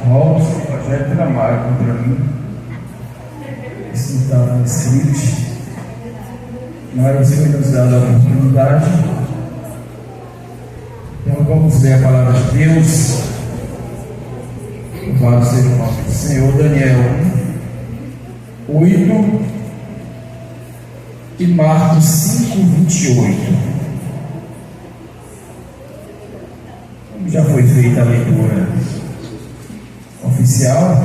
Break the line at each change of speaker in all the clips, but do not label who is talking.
Irmãos, o projeto era mágico para mim. Isso não estava no script, mas foi nos dada a oportunidade. Então vamos ler a palavra de Deus. Louvado seja o nome do Senhor. Daniel 8 e Marcos 5:28. Já foi feita a leitura oficial,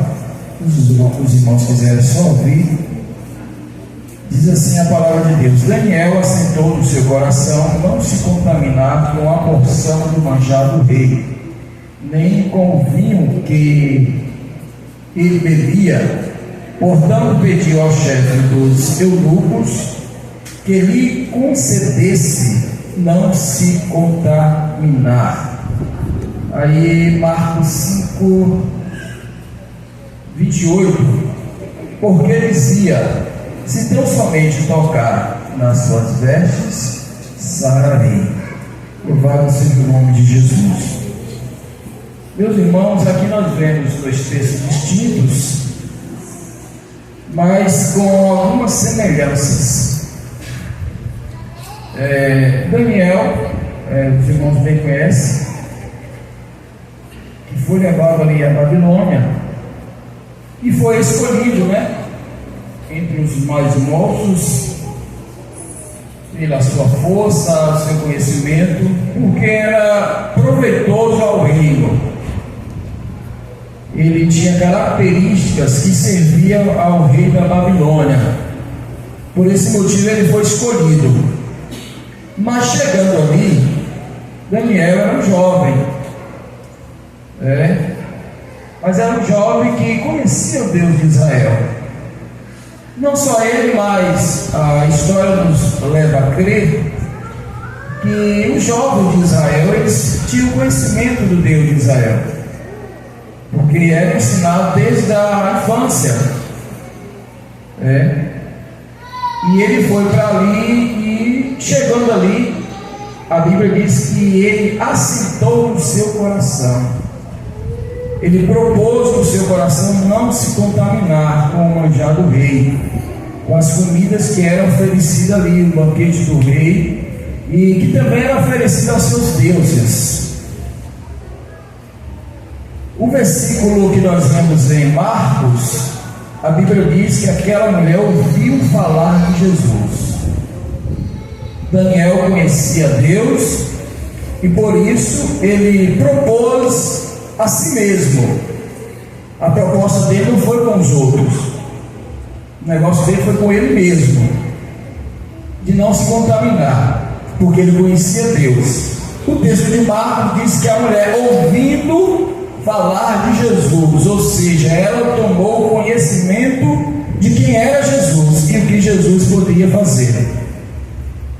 os irmãos quiserem só ouvir. Diz assim a palavra de Deus: Daniel assentou no seu coração não se contaminar com a porção do manjar do rei, nem com o vinho que ele bebia. Portanto pediu ao chefe dos eunucos que lhe concedesse não se contaminar. Aí Marcos 5:28, porque dizia: se tão somente tocar nas suas vestes, sararei. Louvado seja o nome de Jesus. Meus irmãos, aqui nós vemos dois textos distintos, mas com algumas semelhanças. Daniel, os irmãos bem conhecem, que foi levado ali à Babilônia e foi escolhido, entre os mais moços, pela sua força, seu conhecimento, porque era proveitoso ao reino. Ele tinha características que serviam ao rei da Babilônia. Por esse motivo ele foi escolhido. Mas chegando ali, Daniel era um jovem, mas era um jovem que conhecia o Deus de Israel. Não só ele, mas a história nos leva a crer que os jovens de Israel, eles tinham conhecimento do Deus de Israel, porque era ensinado desde a infância. E ele foi para ali, e chegando ali, a Bíblia diz que ele assentou no seu coração. Ele propôs no seu coração não se contaminar com o manjar do rei, com as comidas que eram oferecidas ali, o banquete do rei, e que também era oferecido aos seus deuses. O versículo que nós vemos em Marcos, a Bíblia diz que aquela mulher ouviu falar de Jesus. Daniel conhecia Deus e por isso ele propôs a si mesmo. A proposta dele não foi com os outros, o negócio dele foi com ele mesmo, de não se contaminar, porque ele conhecia Deus. O texto de Marcos diz que a mulher, ouvindo falar de Jesus, ou seja, ela tomou conhecimento de quem era Jesus e o que Jesus poderia fazer.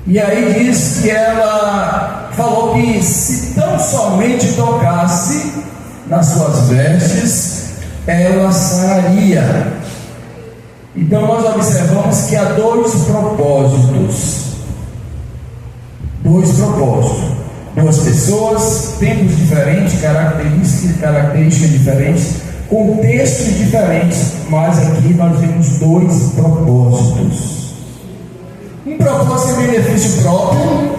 E aí diz que ela falou que se tão somente tocasse nas suas vestes, ela sararia. Então nós observamos que há dois propósitos, duas pessoas, tempos diferentes, características diferentes, contextos diferentes, mas aqui nós vemos dois propósitos. Um propósito em benefício próprio,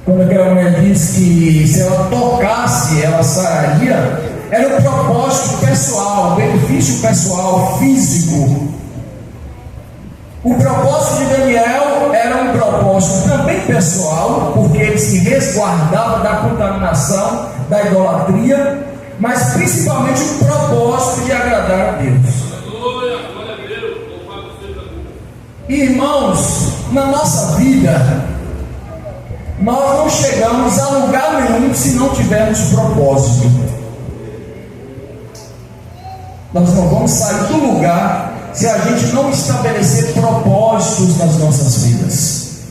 quando aquela mulher diz que se ela tocasse, ela sararia, era um propósito pessoal, benefício pessoal, físico. O propósito de Daniel era um propósito também pessoal, porque ele se resguardava da contaminação, da idolatria, mas principalmente um propósito de agradar a Deus. Irmãos, na nossa vida, nós não chegamos a lugar nenhum se não tivermos propósito. Nós não vamos sair do lugar se a gente não estabelecer propósitos nas nossas vidas.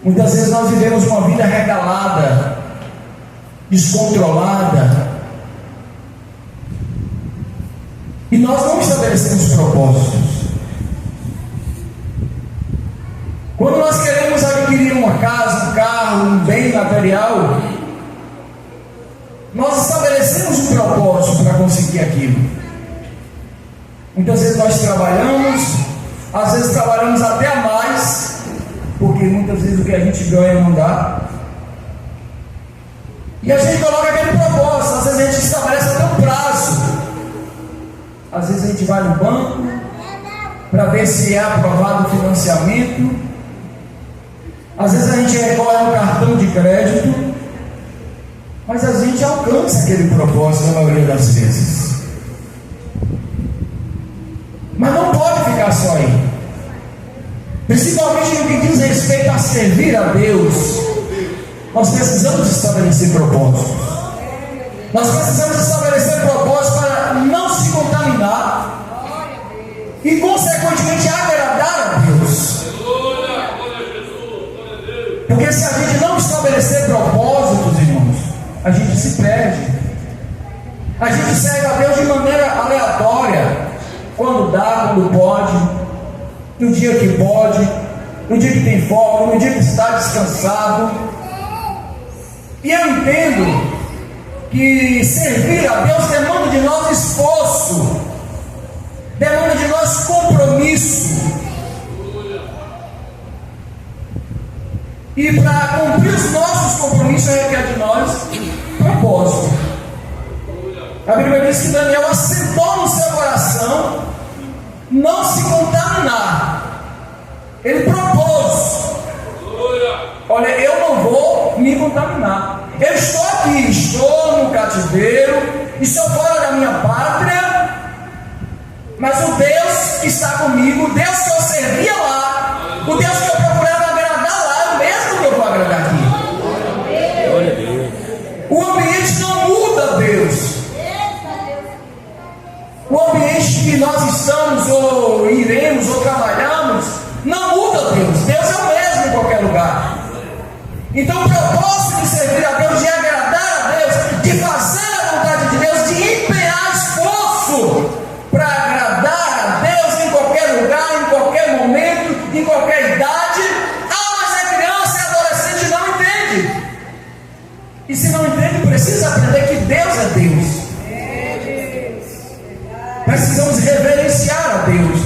Muitas vezes nós vivemos uma vida regalada, descontrolada, e nós não estabelecemos propósitos. Quando nós queremos adquirir uma casa, um carro, um bem material, nós estabelecemos um propósito para conseguir aquilo. Muitas vezes nós trabalhamos, às vezes trabalhamos até a mais, porque muitas vezes o que a gente ganha não dá. E a gente coloca aquele propósito, às vezes a gente estabelece até um prazo. Às vezes a gente vai no banco para ver se é aprovado o financiamento. Às vezes a gente recorre ao cartão de crédito, mas a gente alcança aquele propósito na maioria das vezes. Mas não pode ficar só aí. Principalmente no que diz respeito a servir a Deus, nós precisamos estabelecer propósitos. Nós precisamos estabelecer propósitos para não se contaminar e, consequentemente, agradar a Deus. Porque se a gente não estabelecer propósitos, irmãos, a gente se perde. A gente serve a Deus de maneira aleatória, quando dá, quando pode, no dia que pode, no dia que tem folga, no dia que está descansado. E eu entendo que servir a Deus demanda de nós esforço, demanda de nós compromisso. E para cumprir os nossos compromissos requer de nós propósito. A Bíblia diz que Daniel assentou no seu coração não se contaminar. Ele propôs: olha, eu não vou me contaminar. Eu estou aqui, estou no cativeiro, estou fora da minha pátria, mas o Deus que está comigo, o Deus que eu servia lá, o Deus que eu procurava agradar lá, é o mesmo que eu vou agradar aqui. O ambiente não muda Deus. O ambiente que nós estamos, ou iremos, ou trabalhamos, não muda Deus. Deus é o mesmo em qualquer lugar. Então o propósito de servir a Deus, de agradar a Deus, de fazer a vontade de Deus, de empenhar esforço para agradar a Deus em qualquer lugar, em qualquer momento, em qualquer idade. Mas é criança, é adolescente, não entende. E se não entende, precisa aprender que Deus é Deus. Precisamos reverenciar a Deus.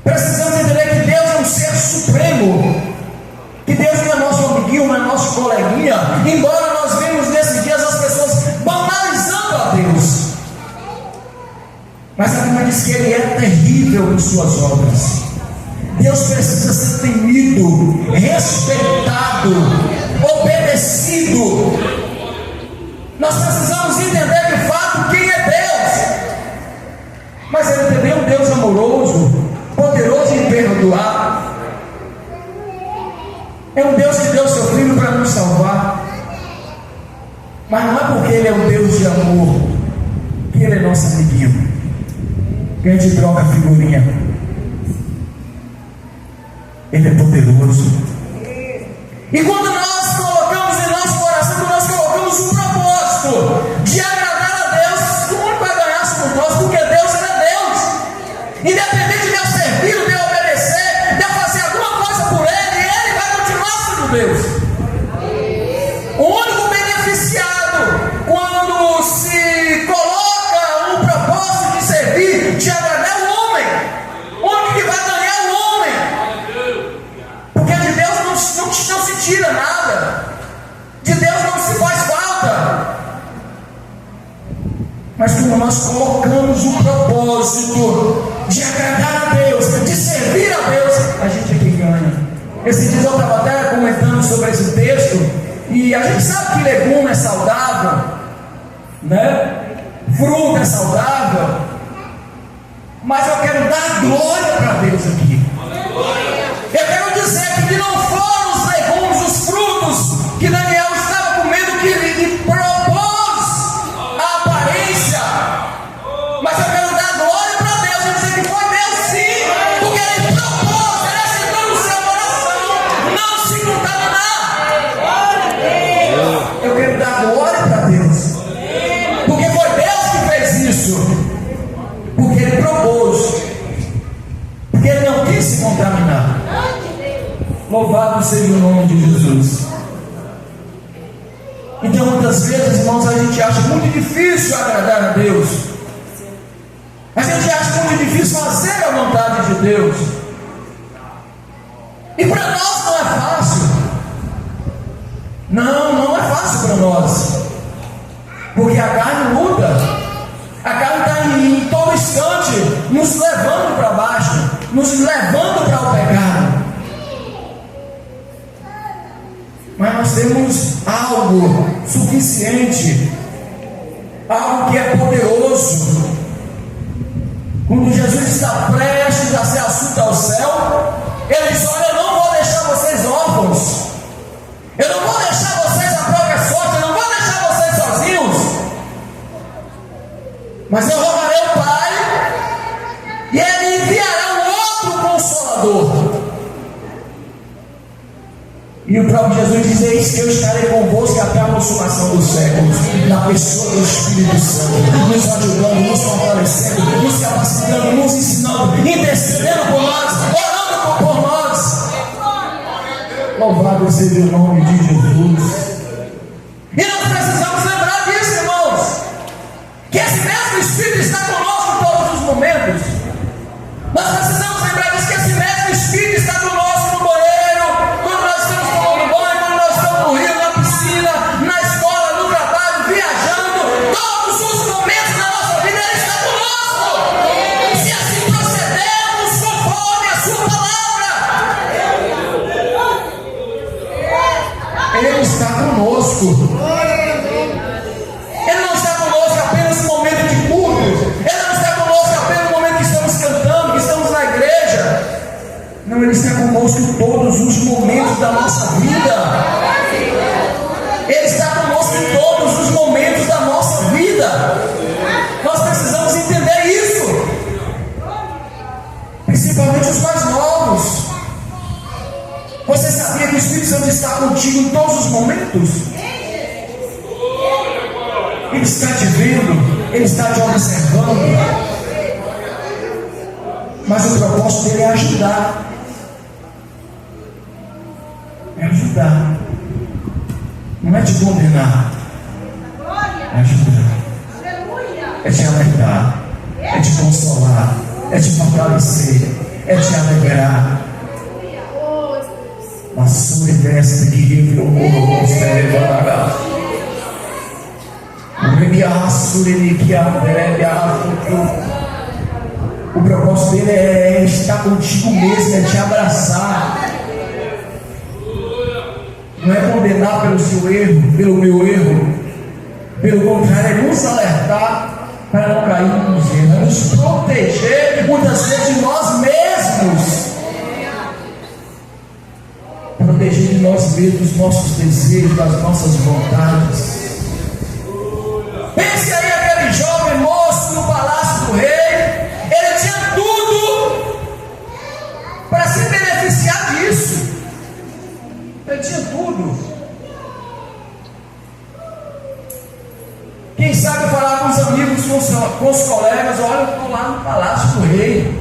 Precisamos entender que Deus é um ser supremo, que Deus não é nosso amiguinho, não é nosso coleguinha. Embora nós vemos nesses dias as pessoas banalizando a Deus, mas a Bíblia diz que Ele é terrível em suas obras. Deus precisa ser temido, respeitado, obedecido. Nós precisamos entender de fato quem é Deus. Mas Ele também é um Deus amoroso, poderoso em perdoar. É um Deus que deu seu Filho para nos salvar. Mas não é porque Ele é um Deus de amor que Ele é nosso amiguinho, que a gente troca figurinha. Ele é poderoso. E quando nós colocamos em nosso coração, quando nós colocamos um propósito de agradar a Deus, o único a ganhar somos nós, porque Deus é Deus. Independente de eu servir, de eu obedecer, de eu fazer alguma coisa por Ele, Ele vai continuar sendo Deus. O único beneficiado quando se coloca um propósito de servir, de agradar o homem, o único que vai ganhar é o homem. Porque de Deus não se tira nada, de Deus não se faz falta. Mas quando nós colocamos o propósito de agradar a Deus, de servir a Deus, a gente é que ganha. Esse dia eu estava até comentando sobre esse texto, e a gente sabe que legume é saudável, né? Fruta é saudável, mas eu quero dar glória para Deus aqui. Eu quero dizer que não foram os legumes, os frutos que Daniel estava comendo que lhe propôs a aparência, mas eu quero dar glória para Deus e dizer que foi Deus sim, porque Ele propôs, Ele aceitou no seu coração não se contaminar. Eu quero dar glória para Deus, porque foi Deus que fez isso, porque Ele propôs, porque Ele não quis se contaminar. acha muito difícil agradar a Deus. A gente acha muito difícil fazer a vontade de Deus. E para nós não é fácil. Não é fácil para nós. Porque a carne luta. A carne está em todo instante nos levando para baixo, nos levando para o pecado. Mas nós temos algo suficiente, algo que é poderoso. Quando Jesus está prestes a ser assunto ao céu, Ele diz: olha, eu não vou deixar vocês órfãos, eu não vou deixar vocês à própria sorte, eu não vou deixar vocês sozinhos, mas eu rogarei ao Pai, e Ele enviará um outro Consolador. E o próprio Jesus diz: eis que eu estarei convosco até a consumação dos séculos, na pessoa do Espírito Santo, nos ajudando, nos fortalecendo, nos capacitando, nos ensinando, intercedendo por nós, orando por nós. Louvado seja o nome de Jesus. E nós precisamos lembrar disso, irmãos, que esse mesmo Espírito está conosco em todos os momentos. Nós precisamos lembrar disso, que esse mesmo Espírito está conosco no banheiro, quando nós estamos tomando banho, quando nós estamos no rio, na piscina, na escola, no trabalho, viajando. Todos os momentos da nossa vida Ele está conosco. Se assim procedermos conforme a sua palavra, Ele está conosco. Ele não está conosco apenas no momento de culto. Ele não está conosco apenas no momento que estamos cantando, que estamos na igreja. Não, Ele está conosco em todos os momentos da nossa vida. Ele está conosco em todos os momentos da nossa vida. Nós precisamos entender isso. Principalmente os mais novos. Você sabia que o Espírito Santo está contigo em todos os momentos? Ele está te vendo, Ele está te observando. Mas o propósito dele é ajudar. É ajudar. Não é te condenar. É ajudar. É te alertar. É te consolar. É te fortalecer. É te alegrar. Mas sobre desta que revelou o morro, o propósito dele é estar contigo mesmo, é te abraçar. Não é condenar pelo seu erro, pelo meu erro. Pelo contrário, é nos alertar para não cairmos nos erros, é nos proteger muitas vezes de nós mesmos. Proteger de nós mesmos, dos nossos desejos, das nossas vontades. Pense aí aquele jovem moço no palácio do rei. Ele tinha tudo para se beneficiar disso. Ele tinha tudo. Quem sabe falar com os amigos, com os colegas: olha, eu estou lá no palácio do rei.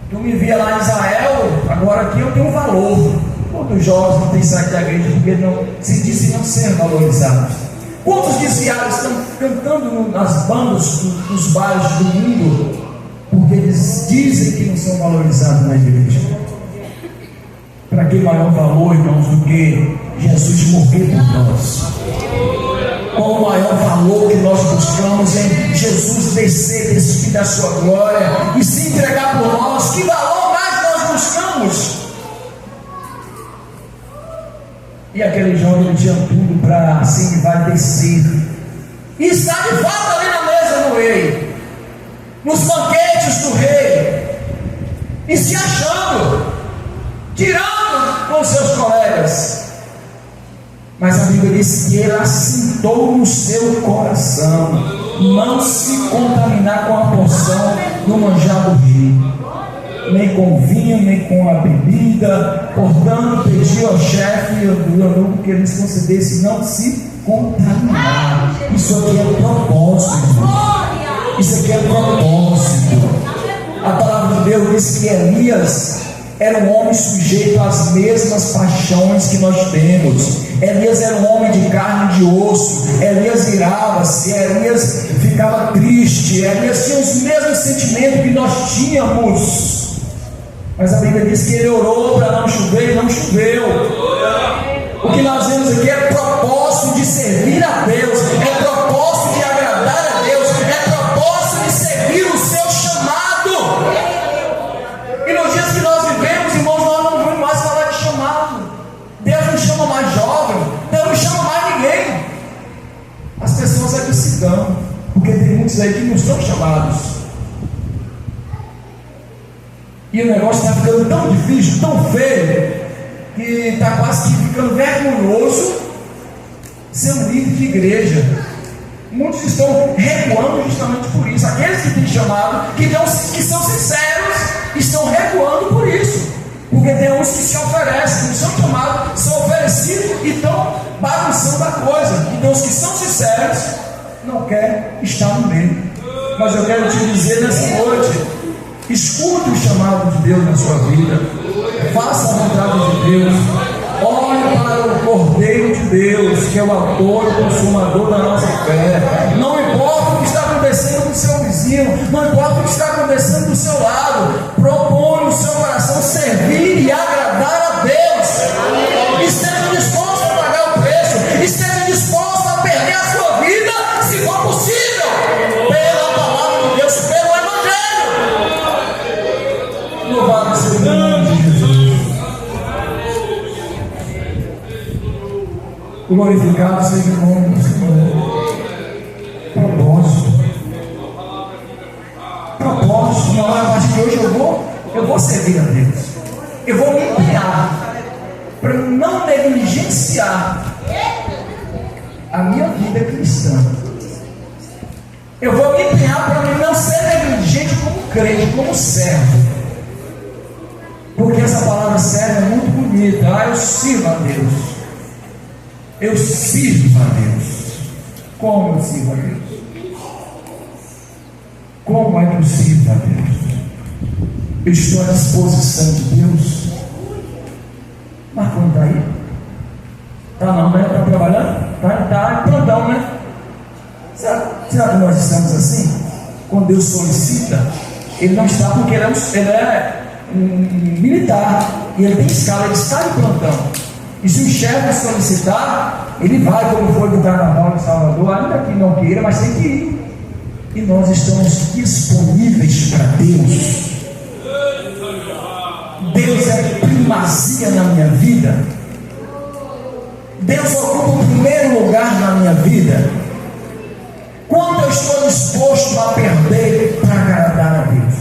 Tu me via lá em Israel, agora aqui eu tenho valor. Quantos jovens não têm saído da igreja porque não se dizem não ser valorizados? Quantos desviados estão cantando nas bandas dos bares do mundo porque eles dizem que não são valorizados na igreja? Para que maior valor, irmãos, do que Jesus morrer por nós? Qual o maior valor que nós buscamos em Jesus descer, despir da sua glória e se entregar por nós? Que valor mais nós buscamos? E aquele jovem, ele tinha tudo para assim vai descer e está de volta ali na mesa do rei, nos banquetes do rei, e se achando, tirando com seus colegas. Mas a Bíblia diz que ele assentou no seu coração não se contaminar com a porção do manjar do rei, nem com vinho, nem com a bebida. Portanto, pediu ao chefe e ao eunuco que eles concedessem não se contaminar. Isso aqui é propósito. Isso aqui é propósito. A palavra de Deus diz que Elias era um homem sujeito às mesmas paixões que nós temos. Elias era um homem de carne e de osso. Elias irava-se, Elias ficava triste, Elias tinha os mesmos sentimentos que nós tínhamos. Mas a Bíblia diz que ele orou para não chover e não choveu. O que nós vemos aqui é propósito de servir a Deus, é propósito de agradar a Deus, é propósito de servir o seu chamado. E nos dias que nós vivemos, irmãos, nós não vamos mais falar de chamado. Deus não chama mais jovem, Deus não chama mais ninguém. As pessoas é que se dão, porque tem muitos aí que não são chamados. E o negócio está ficando tão difícil, tão feio, que está quase que ficando vergonhoso ser um líder de igreja. Muitos estão recuando justamente por isso. Aqueles que têm chamado, que são sinceros, estão recuando por isso. Porque tem uns que se oferecem, não são chamados, são oferecidos e estão bagunçando a coisa. E tem uns que são sinceros, não querem estar no meio. Mas eu quero te dizer nessa noite: escute o chamado de Deus na sua vida, faça a vontade de Deus, olhe para o Cordeiro de Deus, que é o autor e o consumador da nossa fé. Não importa o que está acontecendo com o seu vizinho, não importa o que está acontecendo do seu lado, propõe no seu coração servir e agradar a Deus. Esteja disposto a pagar o preço, esteja disposto a perder a sua vida, se for possível, pela palavra de Deus, pelo Evangelho. Louvado seja o nome de Jesus. Glorificado seja o nome do Senhor. Propósito. Não, a partir de hoje eu vou servir a Deus. Eu vou me empenhar para não negligenciar a minha vida cristã. Eu vou me empenhar para não ser negligente como crente, como servo. Porque essa palavra servo é muito bonita. Eu sirvo a Deus. Eu sirvo a Deus. Como eu sirvo a Deus? Como é que eu sirvo a Deus? Eu estou à disposição de Deus. Marconi está aí? Está não, né? Está trabalhando? Está em plantão, né? Será que nós estamos assim? Quando Deus solicita, Ele não está porque ele é militar e ele tem escala, ele está em plantão. E se o chefe solicitar, ele vai, como foi do carnaval em Salvador, ainda que não queira, mas tem que ir. E nós estamos disponíveis para Deus. Deus é primazia na minha vida. Deus ocupa o primeiro lugar na minha vida. Quando eu estou disposto a perder para agradar a Deus?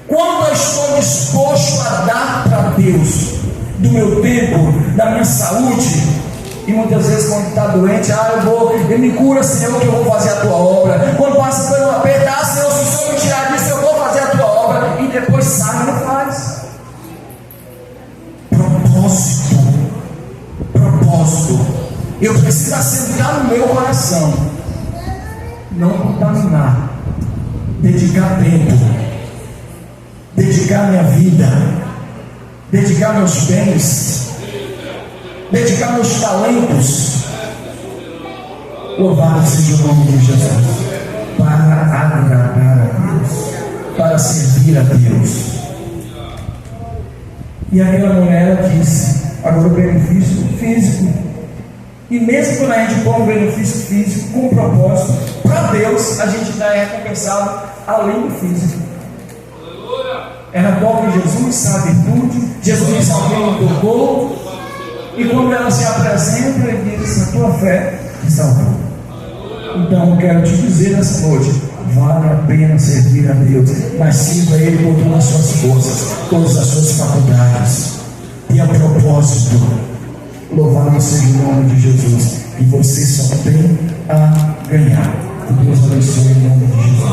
Quando eu estou disposto a dar para Deus do meu tempo, da minha saúde? E muitas vezes quando está doente, eu me cura, Senhor, que eu vou fazer a tua obra. Quando passa por um aperto, Senhor, se o Senhor me tirar disso, eu vou fazer a tua obra. E depois sai e não faz. Propósito. Eu preciso assentar no meu coração, não contaminar, dedicar tempo, dedicar minha vida, dedicar meus bens, dedicar meus talentos. Louvado seja o nome de Jesus, para agradar a Deus, para servir a Deus. E aquela mulher disse: agora o benefício físico. E mesmo quando a gente põe um benefício físico com propósito, para Deus a gente ainda é recompensado além do físico. Ela toca em Jesus, sabe virtude. Jesus disse: alguém me tocou. E quando ela se apresenta, ele diz: a tua fé te salvou. Então eu quero te dizer nessa noite: vale a pena servir a Deus, mas sirva a Ele com todas as suas forças, todas as suas faculdades. Tenha propósito. Louvado seja o nome de Jesus. E você só tem a ganhar. Que Deus abençoe em nome de Jesus.